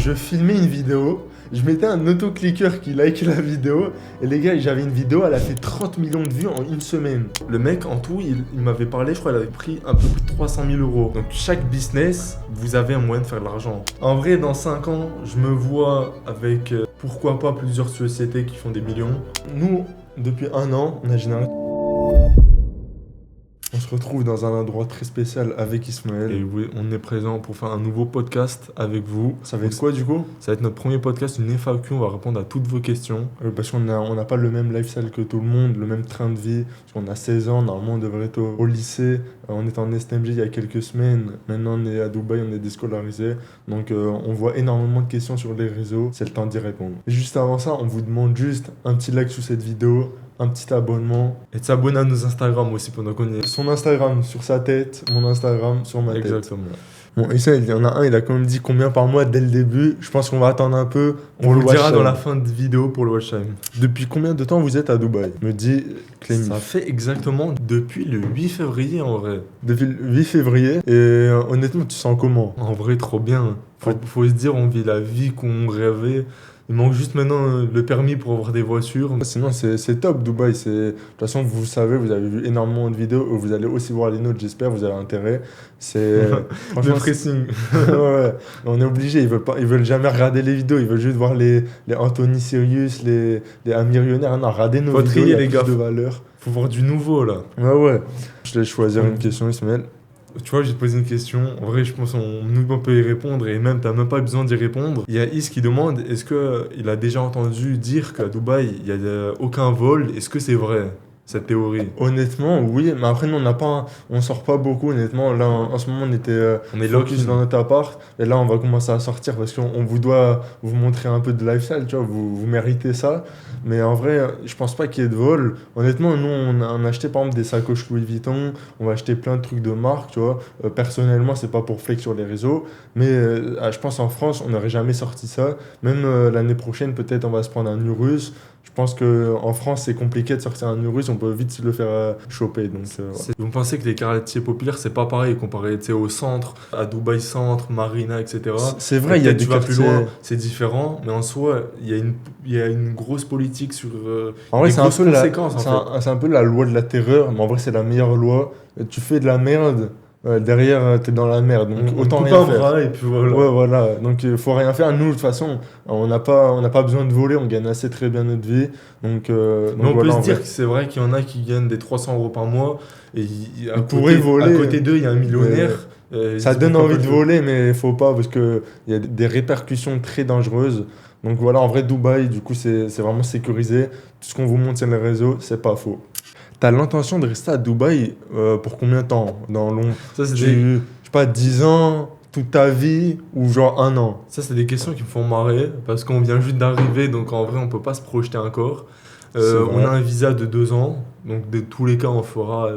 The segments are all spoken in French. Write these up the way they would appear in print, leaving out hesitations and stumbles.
je filmais une vidéo, je mettais un autoclicker qui like la vidéo, et les gars, j'avais une vidéo, elle a fait 30 millions de vues en une semaine. Le mec, en tout, il m'avait parlé, je crois, il avait pris un peu plus de 300 000 euros. Donc chaque business, vous avez un moyen de faire de l'argent. En vrai, dans 5 ans, je me vois avec, pourquoi pas, plusieurs sociétés qui font des millions. Nous, depuis 1 an, on a généré... On se retrouve dans un endroit très spécial avec Ismaël. Et oui, on est présent pour faire un nouveau podcast avec vous. Ça va être quoi du coup? Ça va être notre premier podcast, une FAQ, on va répondre à toutes vos questions. Parce qu'on n'a pas le même lifestyle que tout le monde, le même train de vie. Parce qu'on a 16 ans, normalement on devrait être au lycée. On était en STMG il y a quelques semaines. Maintenant on est à Dubaï, on est déscolarisé. Donc on voit énormément de questions sur les réseaux. C'est le temps d'y répondre. Et juste avant ça, on vous demande juste un petit like sous cette vidéo, un petit abonnement et de s'abonner à nos Instagram aussi pendant qu'on y est. Son Instagram sur sa tête, mon Instagram sur ma tête. Exactement. Bon, et ça, il y en a un, il a quand même dit combien par mois dès le début. Je pense qu'on va attendre un peu. On vous le dira dans la fin de vidéo pour le watch time. Depuis combien de temps vous êtes à Dubaï? Me dit Clémy. Ça fait exactement depuis le 8 février en vrai. Depuis le 8 février. Et honnêtement, tu sens comment? En vrai, trop bien. Faut se dire, on vit la vie qu'on rêvait. Il manque juste maintenant le permis pour avoir des voitures. Sinon, c'est top, Dubaï. De toute façon, vous savez, vous avez vu énormément de vidéos. Vous allez aussi voir les nôtres, j'espère. Vous avez intérêt. Le pressing. Ouais. On est obligé. Ils veulent jamais regarder les vidéos. Ils veulent juste voir les Anthony Sirius, les Amirionnaires. Non, regardez nos vidéos. Il y a les gars. De valeur. Faut voir du nouveau, là. Ouais. Je te laisse choisir une question, Ismaël. Tu vois, j'ai posé une question. En vrai, je pense qu'on peut y répondre et même, t'as même pas besoin d'y répondre. Il y a Is qui demande est-ce qu'il a déjà entendu dire qu'à Dubaï, il n'y a aucun vol? Est-ce que c'est vrai, cette théorie? Honnêtement, oui. Mais après, nous, on sort pas beaucoup, honnêtement. Là, en ce moment, on est focus dans notre appart. Et là, on va commencer à sortir parce qu'on vous doit vous montrer un peu de lifestyle, tu vois. Vous méritez ça. Mais en vrai, je pense pas qu'il y ait de vol. Honnêtement, nous, on a acheté par exemple des sacoches Louis Vuitton. On va acheter plein de trucs de marque, tu vois. Personnellement, c'est pas pour flex sur les réseaux. Mais je pense en France, on n'aurait jamais sorti ça. Même l'année prochaine, peut-être, on va se prendre un Urus. Je pense qu'en France, c'est compliqué de sortir un Urus. On peut vite se le faire choper. Donc, ouais. Vous pensez que les quartiers populaires, c'est pas pareil comparé au centre, à Dubaï Centre, Marina, etc. C'est vrai, il y a des quartiers... plus loin, c'est différent. Mais en soi, il y a une grosse politique sur en vrai, c'est un peu la loi de la terreur. Mais en vrai, c'est la meilleure loi. Tu fais de la merde... derrière, t'es dans la merde, donc autant rien faire. Et puis voilà. Ouais, voilà. Donc, faut rien faire. Nous, de toute façon, on n'a pas besoin de voler, on gagne assez très bien notre vie. Donc mais on peut se dire que c'est vrai qu'il y en a qui gagnent des 300 euros par mois. Et à côté d'eux, il y a un millionnaire. Ça donne envie de voler, mais il faut pas, parce qu'il y a des répercussions très dangereuses. Donc voilà, en vrai, Dubaï, du coup, c'est vraiment sécurisé. Tout ce qu'on vous montre sur les réseaux, c'est pas faux. T'as l'intention de rester à Dubaï pour combien de temps? Ça, c'est je sais pas, 10 ans, toute ta vie ou genre 1 an? Ça, c'est des questions qui me font marrer parce qu'on vient juste d'arriver, donc en vrai, on peut pas se projeter encore. On a un visa de 2 ans, donc de tous les cas, on fera.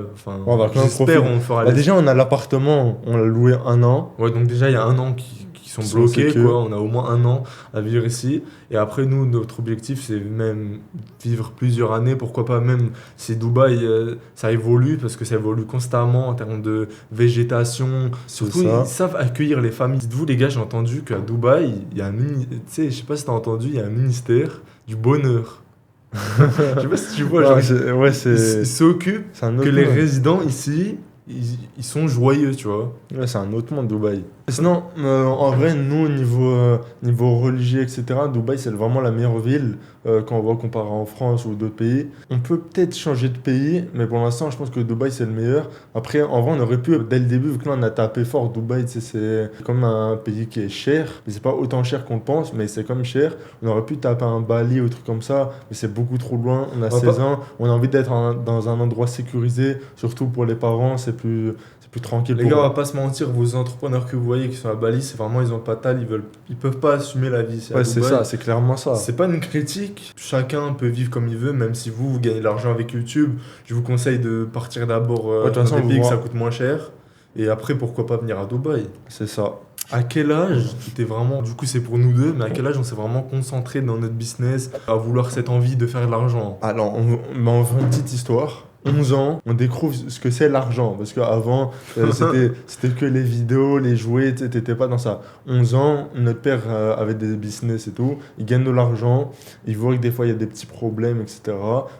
J'espère on fera. Déjà, on a l'appartement, on l'a loué 1 an. Ouais, donc déjà, il y a 1 an qui sont bloqués, quoi. On a au moins 1 an à vivre ici. Et après, nous, notre objectif, c'est même vivre plusieurs années. Pourquoi pas, même si Dubaï, ça évolue, parce que ça évolue constamment en termes de végétation. Surtout, ils savent accueillir les familles. Dites-vous, les gars, j'ai entendu qu'à Dubaï, il y a tu sais, je sais pas si t'as entendu, il y a un ministère du bonheur. Je sais pas si tu vois, genre, ils s'occupent que les résidents ici, ils sont joyeux, tu vois. Ouais, c'est un autre monde, Dubaï. Sinon, en vrai, nous, niveau religieux, etc., Dubaï, c'est vraiment la meilleure ville quand on va comparer en France ou d'autres pays. On peut peut-être changer de pays, mais pour l'instant, je pense que Dubaï, c'est le meilleur. Après, en vrai, on aurait pu, dès le début, vu que là, on a tapé fort, Dubaï, c'est comme un pays qui est cher. Mais c'est pas autant cher qu'on le pense, mais c'est comme cher. On aurait pu taper un Bali ou un truc comme ça, mais c'est beaucoup trop loin. On a 16 ans, on a envie d'être dans un endroit sécurisé, surtout pour les parents, c'est plus tranquille. Les gars, on va pas se mentir, vos entrepreneurs que vous voyez qui sont à Bali, c'est vraiment, ils ont pas de tal, ils peuvent pas assumer la vie. Ouais, c'est ça, c'est clairement ça. C'est pas une critique, chacun peut vivre comme il veut, même si vous gagnez de l'argent avec YouTube. Je vous conseille de partir d'abord dans des pays que ça coûte moins cher, et après, pourquoi pas venir à Dubaï. C'est ça. À quel âge t'es vraiment, du coup c'est pour nous deux, mais à quel âge on s'est vraiment concentré dans notre business, à vouloir cette envie de faire de l'argent? Alors, on va faire une petite histoire. 11 ans, on découvre ce que c'est l'argent. Parce qu'avant, c'était que les vidéos, les jouets, t'étais pas dans ça. 11 ans, notre père avait des business et tout, il gagne de l'argent, il voit que des fois il y a des petits problèmes, etc.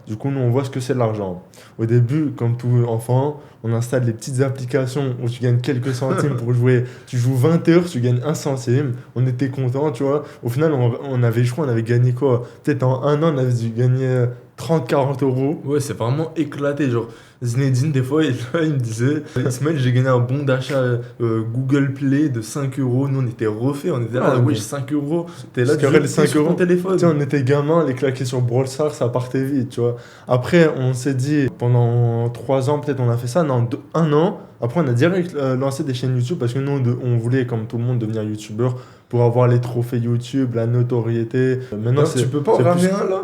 Du coup, nous, on voit ce que c'est l'argent. Au début, comme tout enfant, on installe les petites applications où tu gagnes quelques centimes pour jouer. Tu joues 20 heures, tu gagnes 1 centime. On était contents, tu vois. Au final, on avait gagné quoi? Peut-être en 1 an, on avait dû gagner 30-40 euros. Ouais, c'est vraiment éclaté. Genre, Zinedine, des fois, il me disait Ismaël, j'ai gagné un bon d'achat Google Play de 5 euros. Nous, on était refait. On était là, Ah, oui, mais- 5 euros. T'es là, Parce qu'après, les 5 sur ton euros, téléphone. Tu sais, on était gamins, les claquer sur Brawl Stars, ça partait vite, tu vois. Après, on s'est dit, pendant 3 ans, peut-être on a fait ça, non, 1 an. Après, on a direct lancé des chaînes YouTube parce que nous, on voulait, comme tout le monde, devenir YouTubeur pour avoir les trophées YouTube, la notoriété. Maintenant, Non, tu peux pas en c'est ramener plus- un là?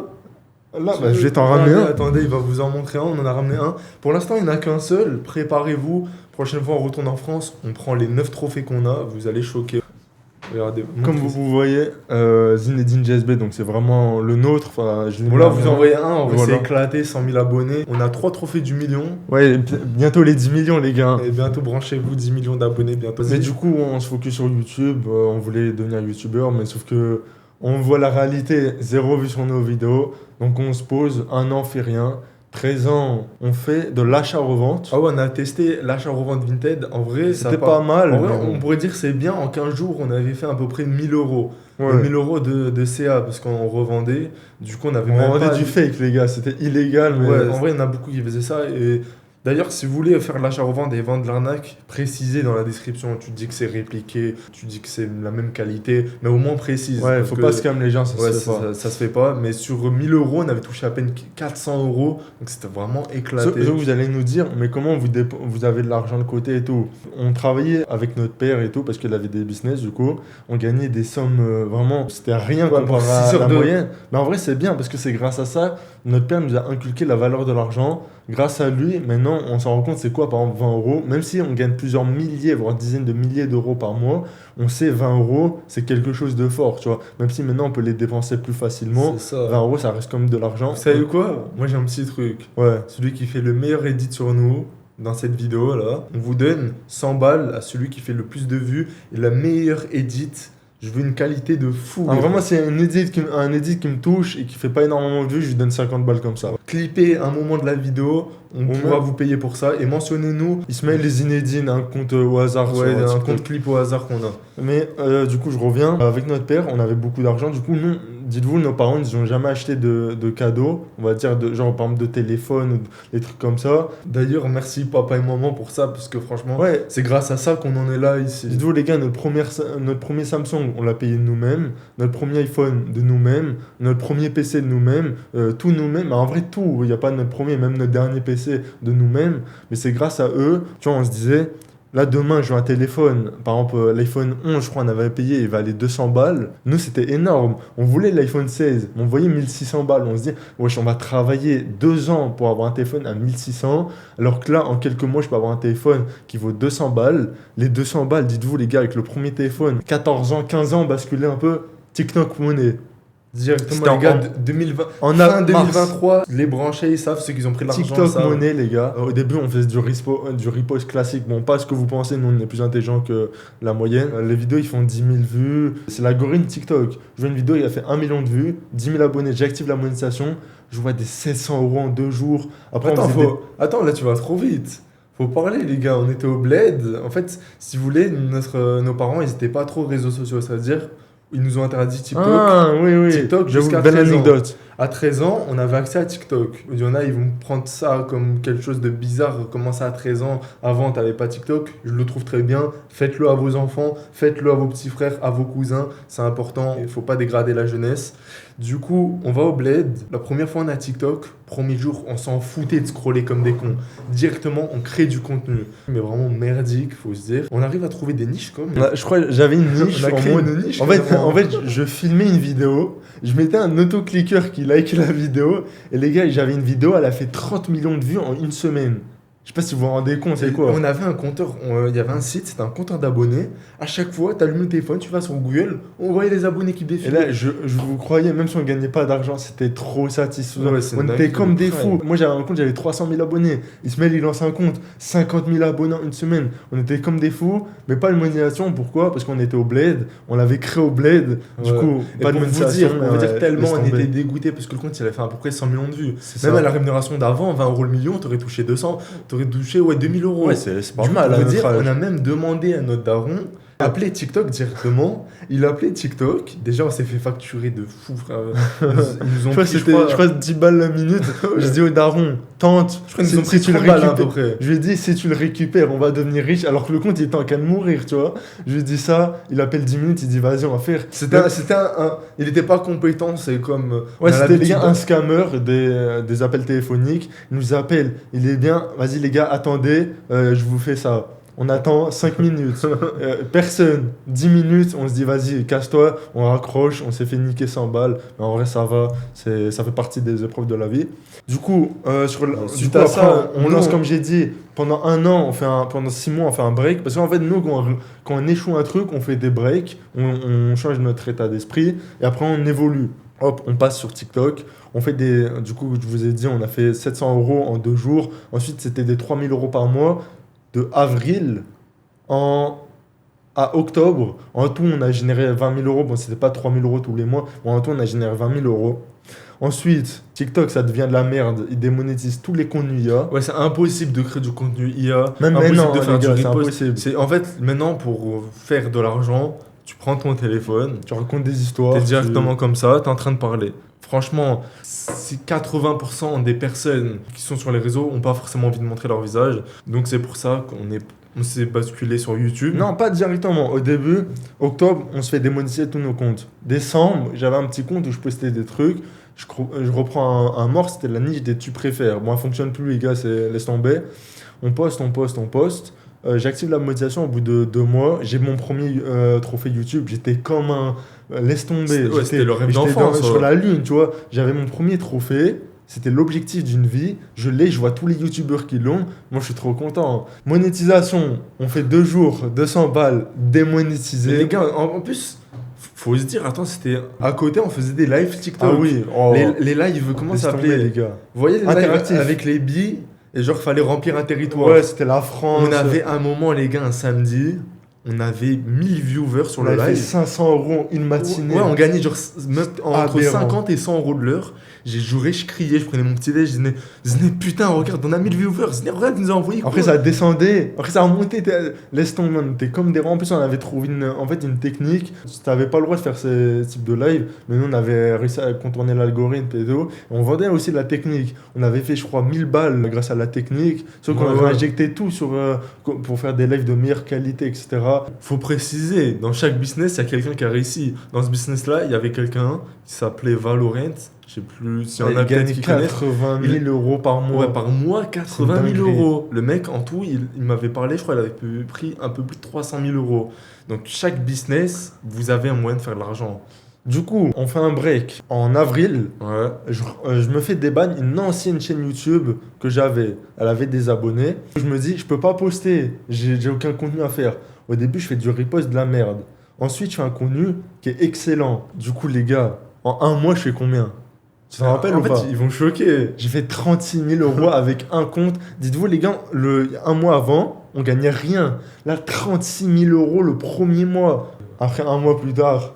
Là, je vais t'en ramener un. Attendez, il va vous en montrer un. On en a ramené un. Pour l'instant, il n'y en a qu'un seul. Préparez-vous. Prochaine fois, on retourne en France. On prend les 9 trophées qu'on a. Vous allez choquer. Regardez. Comme vous voyez, Zinedine GSB, donc c'est vraiment le nôtre. Enfin, Bon, là, vous envoyez un. On va Voilà. s'éclater. 100 000 abonnés. On a 3 trophées du million. Ouais, bientôt les 10 millions, les gars. Et bientôt, branchez-vous. 10 millions d'abonnés. Bientôt. Mais du coup, on se focus sur YouTube. On voulait devenir YouTubeur, mais sauf que on voit la réalité, 0 vue sur nos vidéos. Donc on se pose, 1 an, fait rien. 13 ans, on fait de l'achat-revente. Ah ouais, on a testé l'achat-revente Vinted. En vrai, ça C'était a pas mal. En vrai, mais on pourrait dire que c'est bien. En 15 jours, on avait fait à peu près 1000 euros. ouais. 1000 euros de CA parce qu'on revendait. Du coup, on avait On même vendait pas du fake, les gars. C'était illégal, mais Ouais, en vrai, il y en a beaucoup qui faisaient ça. Et d'ailleurs, si vous voulez faire de l'achat-revente et vendre de l'arnaque, précisez dans la description. Tu dis que c'est répliqué, tu dis que c'est la même qualité, mais au moins précise. ouais, parce faut que- pas scam les gens, ça Ouais, se fait pas. ça se fait pas. Mais sur 1000 euros, on avait touché à peine 400 euros. Donc c'était vraiment éclaté. Vous allez nous dire, mais comment vous avez de l'argent de côté et tout? On travaillait avec notre père et tout, parce qu'il avait des business, du coup. On gagnait des sommes vraiment, c'était rien Ouais, comparé pour à 6 heures la de- moyenne. Mais en vrai, c'est bien, parce que c'est grâce à ça, notre père nous a inculqué la valeur de l'argent. Grâce à lui, maintenant, on s'en rend compte, c'est quoi, par exemple, 20 euros. Même si on gagne plusieurs milliers, voire dizaines de milliers d'euros par mois, on sait 20 euros, c'est quelque chose de fort, tu vois. Même si maintenant, on peut les dépenser plus facilement, C'est ça. 20 euros, ça reste comme de l'argent. Vous savez quoi? Moi, j'ai un petit truc. Ouais. Celui qui fait le meilleur edit sur nous, dans cette vidéo là, on vous donne 100 balles à celui qui fait le plus de vues et la meilleure edit. Je veux une qualité de fou. Ah, vraiment, c'est un edit qui me touche et qui fait pas énormément de vues, je lui donne 50 balles comme ça. Clippez un moment de la vidéo, on Au pourra moins. vous payer pour ça et mentionnez-nous. Ismaël et Zinedine, un compte au hasard Ouais, sur un TikTok. compte clip au hasard qu'on a. Mais du coup, je reviens. Avec notre père, on avait beaucoup d'argent. Du coup, nous, dites-vous, nos parents, ils n'ont jamais acheté de cadeaux. On va dire, genre par exemple de téléphone ou des trucs comme ça. D'ailleurs, merci papa et maman pour ça, parce que franchement, Ouais, c'est grâce à ça qu'on en est là ici. dites-vous, les gars, notre premier Samsung, on l'a payé de nous-mêmes. Notre premier iPhone, de nous-mêmes. Notre premier PC, de nous-mêmes. Tout nous-mêmes. Mais en vrai, tout. Il n'y a pas notre premier, même notre dernier PC, de nous-mêmes. Mais c'est grâce à eux. Tu vois, on se disait, là, demain, je veux un téléphone. Par exemple, l'iPhone 11, je crois, on avait payé, il valait 200 balles. Nous, c'était énorme. On voulait l'iPhone 16. On voyait 1600 balles. On se dit, wesh, on va travailler 2 ans pour avoir un téléphone à 1600. Alors que là, en quelques mois, je peux avoir un téléphone qui vaut 200 balles. Les 200 balles, dites-vous, les gars, avec le premier téléphone, 14 ans, 15 ans, basculer un peu, TikTok Money. C'était Directement, les gars, 2020, en fin mars. 2023, les branchés, ils savent, ceux qui ont pris de l'argent. TikTok savent. Money, les gars. Au début, on faisait du repost classique. Bon, pas ce que vous pensez, nous, on est plus intelligents que la moyenne. Les vidéos, ils font 10 000 vues. C'est l'algorithme TikTok. Je vois une vidéo, il a fait 1 million de vues, 10 000 abonnés. J'active la monétisation. Je vois des 700 euros en 2 jours. Après, Attends, on faisait Attends, là tu vas trop vite. Faut parler les gars, on était au bled. En fait, si vous voulez, nos parents, ils étaient pas trop réseaux sociaux. C'est-à-dire, ils nous ont interdit TikTok. Ah, oui, oui. TikTok J'avoue, jusqu'à belle 13 ans. anecdote. À 13 ans, on avait accès à TikTok. Il y en a, ils vont prendre ça comme quelque chose de bizarre. Comment ça à 13 ans? Avant, t'avais pas TikTok. Je le trouve très bien. Faites-le à vos enfants, faites-le à vos petits frères, à vos cousins. C'est important. Il faut pas dégrader la jeunesse. Du coup, on va au bled. La première fois, on a TikTok. Premier jour, on s'en foutait de scroller comme des cons. Directement, on crée du contenu. Mais vraiment merdique, faut se dire. On arrive à trouver des niches comme. Je crois que j'avais une niche On a en créé mode. une niche. En fait, carrément. je filmais une vidéo, je mettais un autoclicker qui like la vidéo, et les gars, j'avais une vidéo, elle a fait 30 millions de vues en une semaine. Je sais pas si vous vous rendez compte, c'est quoi? On avait un compteur, il y avait un site, c'était un compteur d'abonnés. À chaque fois, tu allumes le téléphone, tu vas sur Google, on voyait les abonnés qui Et défilaient. là, je vous croyais, même si on gagnait pas d'argent, c'était trop satisfaisant. Ouais, c'est On une était dinguerie, comme des le fous. prime. Moi, j'avais un compte, j'avais 300 000 abonnés. Ismaël, il lance un compte, 50 000 abonnés en une semaine. On était comme des fous, mais pas de monétisation. Pourquoi? Parce qu'on était au Bled, on l'avait créé au Bled. Du Ouais. coup, Et pas de pour vous monétisation. dire, tellement laisse on tomber. était dégoûtés parce que le compte il avait fait à peu près 100 millions de vues. C'est Même ça. à la rémunération d'avant, 20 euros le million, t'aurais touché 200, t'aurais touché 2000 euros. Ouais, c'est pas Du coup, mal. pour à vous notre dire, âge. on a même demandé à notre daron d'appeler TikTok directement. Il a appelé TikTok. Déjà, on s'est fait facturer de fou, frère. Ils nous ont Je crois, pris, je crois 10 balles la minute. Je dis au daron, tente, Je crois qu'ils nous ont si pris tu le 30 balles à peu récupères. près. Je lui ai dit, si tu le récupères, on va devenir riche. Alors que le compte, il était en train de mourir, tu vois. Je lui ai dit ça, il appelle 10 minutes, il dit, vas-y, on va faire. Il était pas compétent, c'est comme. on Ouais, a c'était les l'habitude gars, un scammer des appels téléphoniques. Il nous appelle, il est bien, vas-y les gars, attendez, je vous fais ça. On attend 5 minutes, personne, 10 minutes, on se dit vas-y, casse-toi, on raccroche, on s'est fait niquer 100 balles, mais en vrai ça va, ça fait partie des épreuves de la vie. Du coup, suite à ça, on lance comme j'ai dit, pendant un an, pendant 6 mois, on fait un break, parce qu'en fait nous, quand on échoue un truc, on fait des breaks, on change notre état d'esprit, et après on évolue. Hop, on passe sur TikTok, on fait du coup, je vous ai dit, on a fait 700 euros en 2 jours, ensuite c'était des 3000 euros par mois, de avril à octobre. En tout, on a généré 20 000 euros. Bon, c'était pas 3 000 euros tous les mois, mais en tout, on a généré 20 000 euros. Ensuite, TikTok, ça devient de la merde. Ils démonétisent tous les contenus IA. Ouais, c'est impossible de créer du contenu IA. Même impossible maintenant, de faire les gars, du c'est repost. impossible. En fait, maintenant, pour faire de l'argent, tu prends ton téléphone, Tu racontes des histoires. t'es directement comme ça, t'es en train de parler. Franchement, si 80% des personnes qui sont sur les réseaux n'ont pas forcément envie de montrer leur visage. Donc c'est pour ça on s'est basculé sur YouTube. Non, pas directement. Au début, octobre, on se fait démonétiser tous nos comptes. Décembre, j'avais un petit compte où je postais des trucs. Je reprends un mort, c'était la niche des tu préfères. Bon, elle fonctionne plus, les gars, laisse tomber. On poste. J'active la monétisation au bout de 2 mois. J'ai mon premier trophée YouTube. J'étais comme un. Laisse tomber. C'était le rêve j'étais d'enfance. sur la lune, tu vois. J'avais mon premier trophée. C'était l'objectif d'une vie. Je vois tous les youtubeurs qui l'ont. Moi, je suis trop content. Monétisation, on fait 2 jours, 200 balles, démonétisé. Mais les gars, en plus, faut se dire, attends, c'était à côté, on faisait des lives TikTok. Ah oui, oh. Les lives, comment ça Laisse tomber, s'appelait? les gars. Vous voyez les lives Interactif. avec les billes et genre, fallait remplir un territoire. Ouais, c'était la France. On avait un moment, les gars, un samedi, on avait 1000 viewers sur On le avait fait live. 500 euros une matinée. Ouais, on gagnait genre entre Aberrant. 50 et 100 euros de l'heure. J'ai juré, je criais, je prenais mon petit déj, je disais putain, regarde, on a 1000 viewers, regarde, ils nous ont envoyé quoi. Après, ça descendait, après, ça remontait. Laisse tomber, t'es comme des rangs. En plus, on avait trouvé une technique. T'avais pas le droit de faire ce type de live, mais nous, on avait réussi à contourner l'algorithme et tout. Et on vendait aussi la technique. On avait fait, je crois, 1000 balles grâce à la technique. Sauf qu'on avait injecté tout pour faire des lives de meilleure qualité, etc. Faut préciser, dans chaque business, il y a quelqu'un qui a réussi. Dans ce business-là, il y avait quelqu'un qui s'appelait Valorant. Je sais plus s'il y en a Il peut-être gagnait qui connaissent. 80 000 euros par mois. Ouais, par mois, 80 C'est 000 dinguerie. euros. Le mec, en tout, il m'avait parlé, je crois, il avait pris un peu plus de 300 000 euros. Donc, chaque business, vous avez un moyen de faire de l'argent. Du coup, on fait un break. En avril, Ouais. je me fais déban une ancienne chaîne YouTube que j'avais. Elle avait des abonnés. Je me dis, je peux pas poster. J'ai aucun contenu à faire. Au début, je fais du repost de la merde. Ensuite, je fais un contenu qui est excellent. Du coup, les gars, en un mois, je fais combien? Tu t'en rappelles en ou fait, pas? ils vont choquer. J'ai fait 36 000 euros avec un compte. Dites-vous, les gars, un mois avant, on gagnait rien. Là, 36 000 euros le premier mois. Après, un mois plus tard,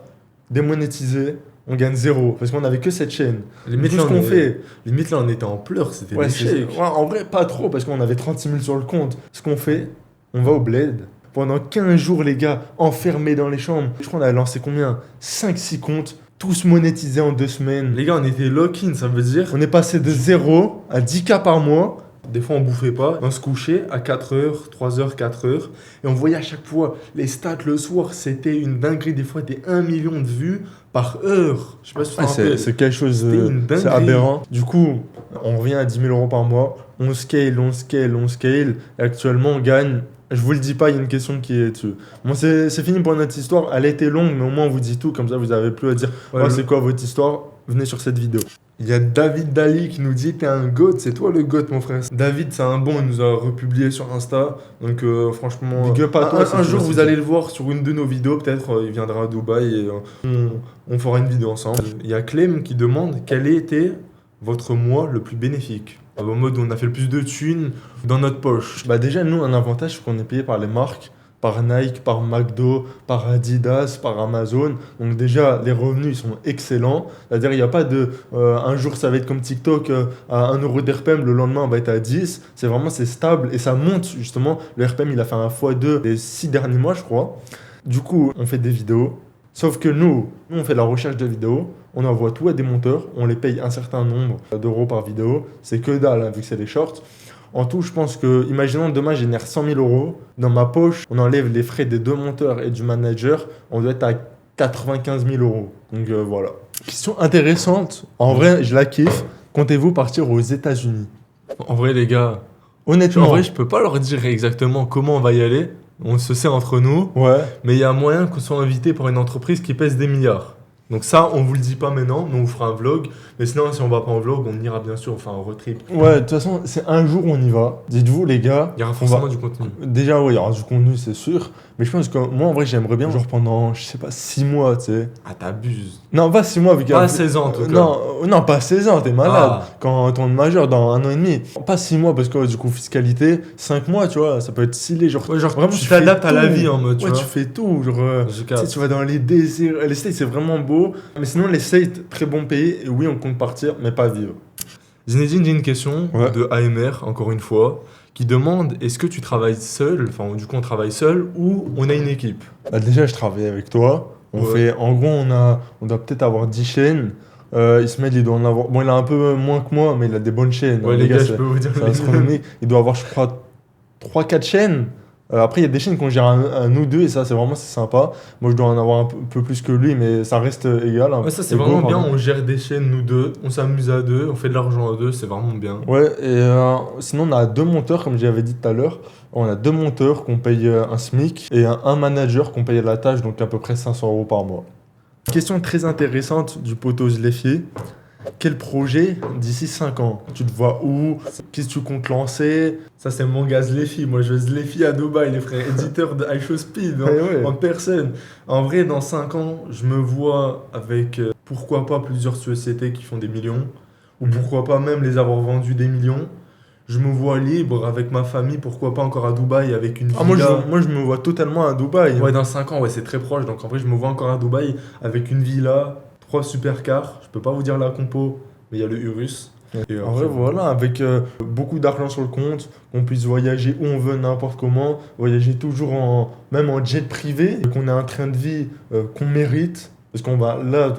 démonétisé, on gagne zéro. Parce qu'on n'avait que cette chaîne. Limite, Tout là, ce qu'on fait. Limite, là, on était en pleurs, c'était Ouais, l'échec. ouais, en vrai, pas trop, parce qu'on avait 36 000 sur le compte. Ce qu'on fait, on va au bled. Pendant 15 jours, les gars, enfermés dans les chambres. Je crois qu'on a lancé combien? 5-6 comptes, tous monétisés en 2 semaines. Les gars, on était lock-in, ça veut dire. On est passé de 0 à 10K par mois. Des fois, on bouffait pas. On se couchait à 4h, 3h, 4h. Et on voyait à chaque fois les stats le soir. C'était une dinguerie. Des fois, des 1 million de vues par heure. Je sais pas si tu te rappelles. C'est quelque chose C'était une dinguerie. c'est aberrant. Du coup, on revient à 10 000 euros par mois. On scale. Et actuellement, on gagne. Je vous le dis pas, il y a une question qui est dessus. Bon, c'est fini pour notre histoire. Elle a été longue, mais au moins on vous dit tout. Comme ça, vous avez plus à dire Ouais, oh, c'est quoi votre histoire? Venez sur cette vidéo. Il y a David Dali qui nous dit t'es un goat, c'est toi le goat mon frère. David c'est un bon, il nous a republié sur Insta, donc franchement Big up à toi, un jour vous allez le voir sur une de nos vidéos, peut-être il viendra à Dubaï et on fera une vidéo ensemble. Il y a Clem qui demande quel était votre mois le plus bénéfique. En mode on a fait le plus de thunes dans notre poche. Bah déjà nous un avantage c'est qu'on est payé par les marques, par Nike, par McDo, par Adidas, par Amazon. Donc déjà, les revenus ils sont excellents. C'est-à-dire, il n'y a pas de un jour ça va être comme TikTok à 1 euro d'RPM, le lendemain on va être à 10. C'est stable et ça monte justement. Le RPM il a fait un x2 les 6 derniers mois je crois. Du coup, on fait des vidéos. Sauf que nous on fait la recherche de vidéos, on envoie tout à des monteurs, on les paye un certain nombre d'euros par vidéo. C'est que dalle hein, vu que c'est des shorts. En tout, je pense que, imaginons demain, je génère 100 000 euros. Dans ma poche, on enlève les frais des 2 monteurs et du manager. On doit être à 95 000 euros. Donc voilà. Question intéressante. En vrai, je la kiffe. Comptez-vous partir aux États-Unis? En vrai, les gars, Honnêtement. en vrai, je peux pas leur dire exactement comment on va y aller. On se sait entre nous. Ouais. Mais il y a moyen qu'on soit invité par une entreprise qui pèse des milliards. Donc ça, on vous le dit pas maintenant, mais on vous fera un vlog. Mais sinon, si on va pas en vlog, on ira bien sûr, on fera un road trip. Ouais, de toute façon, c'est un jour on y va. Dites-vous, les gars. Il y aura forcément du contenu. Déjà, oui, il y aura du contenu, c'est sûr. Mais je pense que moi, en vrai, j'aimerais bien, genre pendant, je sais pas, 6 mois, tu sais. Ah, t'abuses. Non, pas 6 mois, vu qu'il y a. Pas 16 ans, en tout cas. Non, pas 16 ans, t'es malade. Ah. Quand on est majeur, dans 1 an et demi. Pas 6 mois, parce que du coup, fiscalité, 5 mois, tu vois, ça peut être stylé. Genre, Ouais, genre vraiment, tu t'adaptes à la vie en mode, tu ouais, vois. tu fais tout. Genre, Je tu sais, capte. tu vas dans les désirs. Les States, c'est vraiment beau. Mais sinon, les States, très bon pays. Et oui, on compte partir, mais pas vivre. Zinedine, j'ai une question Ouais. de AMR, encore une fois, qui demande est-ce que tu travailles seul, enfin, du coup, on travaille seul ou on a une équipe? Bah, déjà, je travaille avec toi. On Ouais. fait, en gros, on doit peut-être avoir 10 chaînes. Ismaël, il doit en avoir. Bon, il a un peu moins que moi, mais il a des bonnes chaînes. Ouais, hein, les gars, je c'est peux vous dire. c'est astronomique. Il doit avoir, je crois, 3-4 chaînes. Après, il y a des chaînes qu'on gère à nous deux, et ça, c'est sympa. Moi, je dois en avoir un peu plus que lui, mais ça reste égal. Hein. Ouais, ça, c'est Égaux, vraiment bien. pardon. On gère des chaînes, nous deux, on s'amuse à deux, on fait de l'argent à deux, c'est vraiment bien. Ouais, et sinon, on a 2 monteurs, comme j'avais dit tout à l'heure. On a 2 monteurs qu'on paye un SMIC et un manager qu'on paye à la tâche, donc à peu près 500 euros par mois. Question très intéressante du poteau Zlefi. Quel projet d'ici 5 ans? Tu te vois où? Qu'est-ce que tu comptes lancer? Ça, c'est mon gars Zlefi. Moi, je Zlefi à Dubaï, les frères, éditeur de iShowSpeed, hein, Ouais. en personne. En vrai, dans 5 ans, je me vois avec, pourquoi pas, plusieurs sociétés qui font des millions, ou Mhm. pourquoi pas même les avoir vendues des millions. Je me vois libre avec ma famille, pourquoi pas encore à Dubaï avec une Ah, moi, villa. moi, je me vois totalement à Dubaï. Ouais, dans 5 ans, ouais, c'est très proche. Donc en vrai, je me vois encore à Dubaï avec une villa, 3 supercars. Je peux pas vous dire la compo, mais il y a le Urus. Et En vrai, voilà, avec beaucoup d'argent sur le compte, qu'on puisse voyager où on veut, n'importe comment, voyager toujours même en jet privé, et qu'on ait un train de vie qu'on mérite, parce qu'on va, là,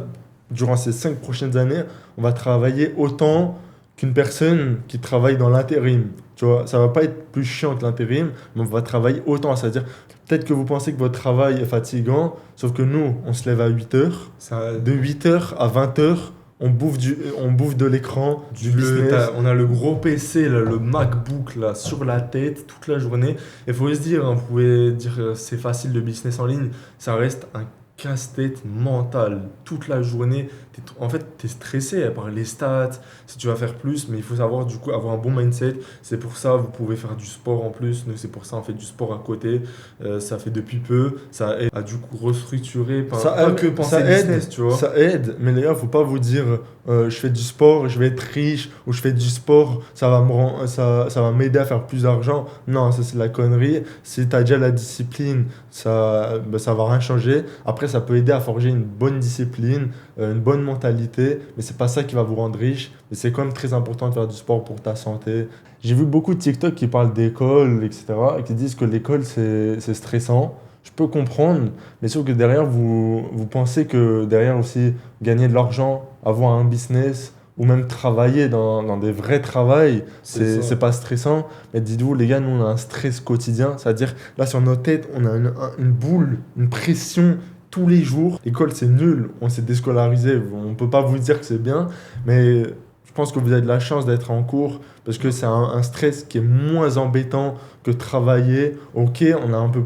durant ces 5 prochaines années, on va travailler autant qu'une personne qui travaille dans l'intérim. Tu vois, ça va pas être plus chiant que l'intérim, mais on va travailler autant. C'est-à-dire, peut-être que vous pensez que votre travail est fatigant, sauf que nous, on se lève à 8 heures. Ça, De 8 heures à 20 heures, on bouffe de l'écran, du business. on a le gros PC, là, le MacBook là, sur la tête toute la journée. Il faut se dire, hein, vous pouvez dire c'est facile le business en ligne, ça reste un casse-tête mental toute la journée. En fait, tu es stressé par les stats, si tu vas faire plus, mais il faut savoir du coup avoir un bon mindset. C'est pour ça vous pouvez faire du sport en plus. Nous, c'est pour ça on fait du sport à côté. Ça fait depuis peu. Ça aide à du coup restructurer, pas que penser ça aide, business, tu vois. Ça aide, mais les gars, faut pas vous dire je fais du sport, je vais être riche, ou je fais du sport, ça va m'aider à faire plus d'argent. Non, ça c'est de la connerie. Si tu as déjà la discipline, ça va rien changer. Après, ça peut aider à forger une bonne discipline, une bonne mentalité, mais c'est pas ça qui va vous rendre riche. Mais c'est quand même très important de faire du sport pour ta santé. J'ai vu beaucoup de TikTok qui parlent d'école, etc., et qui disent que l'école c'est stressant. Je peux comprendre, mais sauf que derrière, vous pensez que derrière aussi, gagner de l'argent, avoir un business, ou même travailler dans des vrais travails, C'est ça. c'est pas stressant. Mais dites-vous, les gars, nous, on a un stress quotidien. C'est-à-dire, là, sur nos têtes, on a une boule, une pression tous les jours. L'école, c'est nul. On s'est déscolarisé. On peut pas vous dire que c'est bien, mais je pense que vous avez de la chance d'être en cours parce que c'est un stress qui est moins embêtant que travailler. Ok, on a un peu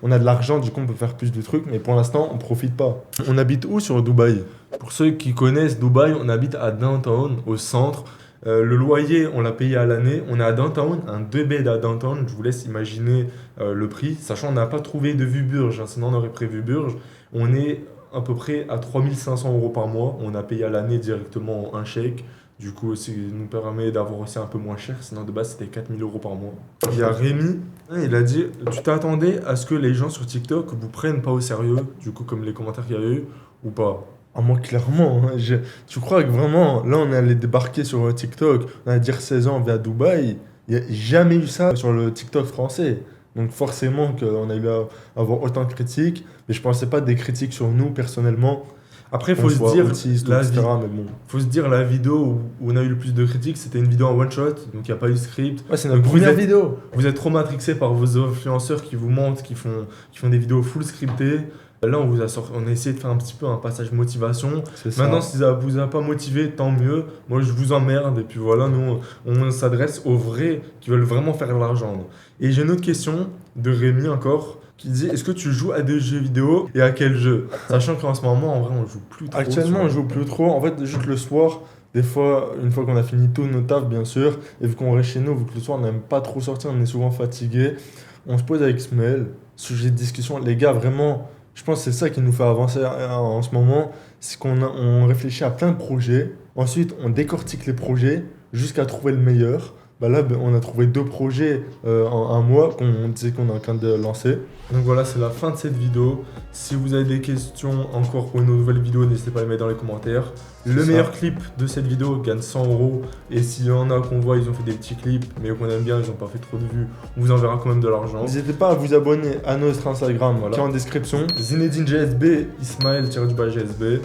on a de l'argent, du coup on peut faire plus de trucs, mais pour l'instant on profite pas. On habite où sur Dubaï? Pour ceux qui connaissent Dubaï, on habite à Downtown, au centre. Le loyer, on l'a payé à l'année. On est à Downtown, un 2 bed à Downtown. Je vous laisse imaginer le prix. Sachant qu'on n'a pas trouvé de vue Burj, hein, sinon on aurait prévu Burj. On est à peu près à 3500 € par mois. On a payé à l'année directement un chèque. Du coup, ça nous permet d'avoir aussi un peu moins cher. Sinon, de base, c'était 4000 € par mois. Il y a Rémi, il a dit, tu t'attendais à ce que les gens sur TikTok vous prennent pas au sérieux, du coup, comme les commentaires qu'il y a eu, ou pas? Ah, moi, clairement, hein, tu crois que vraiment, là, on est allé débarquer sur TikTok, on allait dire 16 ans via Dubaï, il n'y a jamais eu ça sur le TikTok français. Donc forcément qu'on a eu à avoir autant de critiques, mais je pensais pas des critiques sur nous personnellement. Après, faut se dire, la vidéo où on a eu le plus de critiques, c'était une vidéo en one shot, donc il n'y a pas eu de script. Ouais, c'est notre première vidéo. Vous êtes trop matrixé par vos influenceurs qui vous mentent, qui font des vidéos full scriptées. Là, on a essayé de faire un petit peu un passage motivation. Maintenant, si ça vous a pas motivé, tant mieux. Moi, je vous emmerde. Et puis voilà, nous, on s'adresse aux vrais qui veulent vraiment faire de l'argent. Et j'ai une autre question de Rémi encore, qui dit, est-ce que tu joues à des jeux vidéo et à quel jeu? Sachant qu'en ce moment, en vrai, on joue plus trop. Actuellement, on joue plus trop. En fait, juste le soir, des fois, une fois qu'on a fini tous nos tafs, bien sûr, et vu qu'on reste chez nous, vu que le soir, on n'aime pas trop sortir, on est souvent fatigué, on se pose avec Ismaël, sujet de discussion. Les gars, vraiment, je pense que c'est ça qui nous fait avancer en ce moment, c'est qu'on réfléchit à plein de projets. Ensuite, on décortique les projets jusqu'à trouver le meilleur. Bah là, on a trouvé 2 projets en un mois qu'on disait qu'on est en train de lancer. Donc voilà, c'est la fin de cette vidéo. Si vous avez des questions encore pour une nouvelle vidéo, n'hésitez pas à les mettre dans les commentaires. Le meilleur clip de cette vidéo gagne 100 €. Et s'il y en a qu'on voit, ils ont fait des petits clips, mais qu'on aime bien, ils n'ont pas fait trop de vues, on vous enverra quand même de l'argent. N'hésitez pas à vous abonner à notre Instagram qui est en description. Zinedine GSB, Ismaël-GSB.